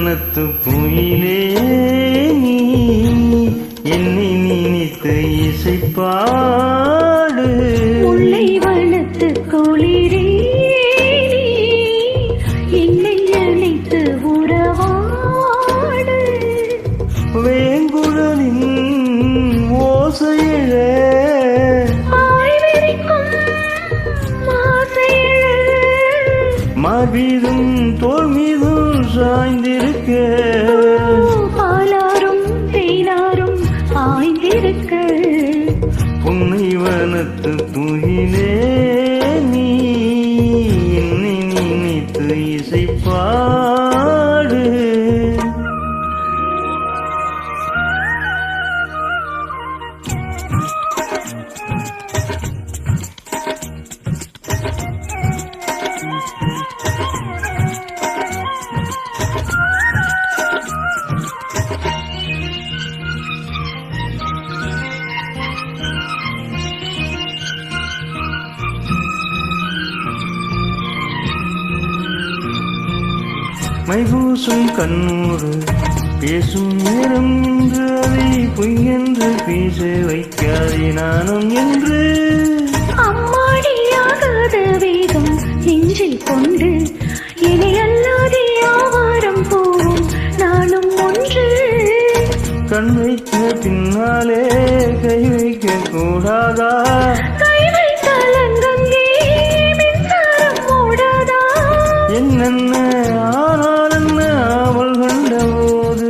வனத்து குயிலே நீ என்னை நினைத்து இசைப்பாடு. முல்லை வனத்து குளிரே நீ என்னை அழைத்து உறவாடு. வேங்குழலின் ஓசையிலே மார்பீதும் தோல் மீதும் சாய்ந்திருக்க பாலாரும் தேனாரும் ஆய்ந்திருக்க. புன்னை வனத்து குயிலே நீ என்னை நினைத்து இசைப்பாடு. மைபூசும் கண்ணூறு பேசும் நேரம் என்று அதை பொய் என்று பேச வைக்காதே நானும் என்று. அம்மாடியாகாத வேகம் நெஞ்சில் கொண்டு என்னை அல்லாதே ஆவாரம் போகும் நானும் ஒன்று. கண் வைத்த பின்னாலே கை வைக்க கூடாதா? கை வைத்தால் அங்கங்கே மின்சாரம் ஓடாதா? என்னென்ன ஆனால் என்ன அவள் கண்ட போது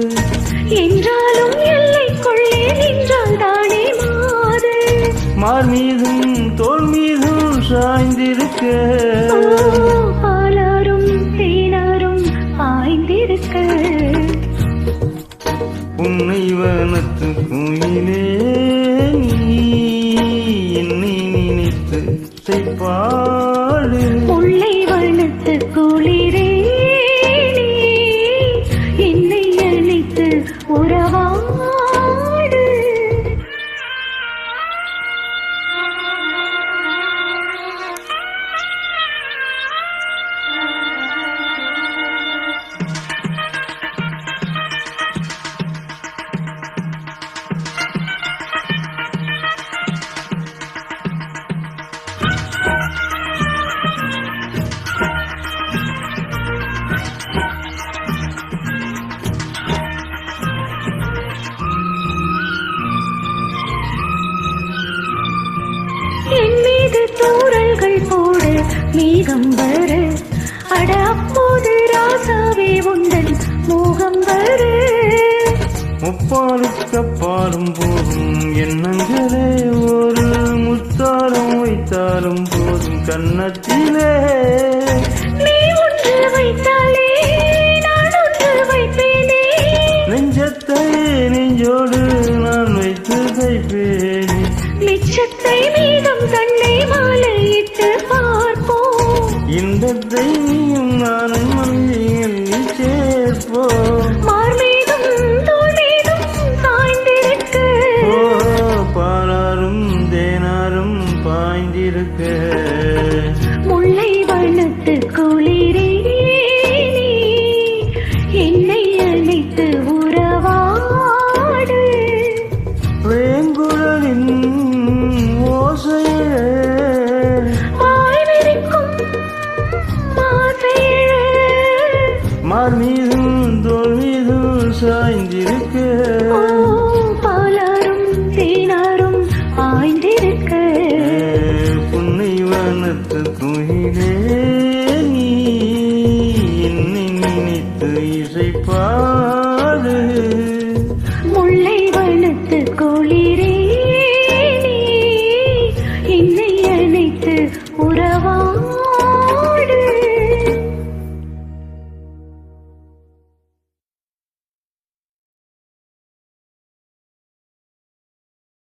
என்றாலும் எல்லைக்குள்ளே நின்றால் தானே மாது. மார் மீதும் தோல் மீதும் சாய்ந்திருக்க பாலாரும் தேனாரும் ஆய்ந்திருக்க. உன்னை வனத்து குயிலே நீ என்னை நினைத்து இசைப்பாடு. முல்லை வனத்து குளிரே நீ என்னை அழைத்து உறவாடு. என் மீது தூறல்கள் போடு மேகம் வர. அட அப்போது ராசாவே உந்தன் மோகம் வர. முப்பாலுக்கு அப்பாலும் போதும் எண்ணங்களே ஒரு முத்தாரம் வைத்தாலும் போதும் கன்னத்திலே. நீ ஒன்று வைத்தாலே நான் ஒன்று வைப்பேனே. நெஞ்சத்தை நெஞ்சோடு நான் வைத்து தைப்பேனே. மிச்சத்தை மீதம் தன்னை மாலையிட்டு பார்ப்போம். இன்பத்தை நீயும் நானும் மல்லியில் சேர்ப்போம். மார் மீதும் தோள் மீதும் சாய்ந்திருக்க பாலாரும் தேனாரும் பாய்ந்திருக்க. முல்லை வனத்து குளிரே நீ என்னை அழைத்து உறவாடு. வேங்குழலின் ஓசையே வாழ்விருக்கும் மாசையே மார் மீதும் தோல் மீதும் சாய்ந்திருக்க. பாலாரும் தேனாரும் ஆய்ந்திருக்க. புன்னை வனத்து குயிலே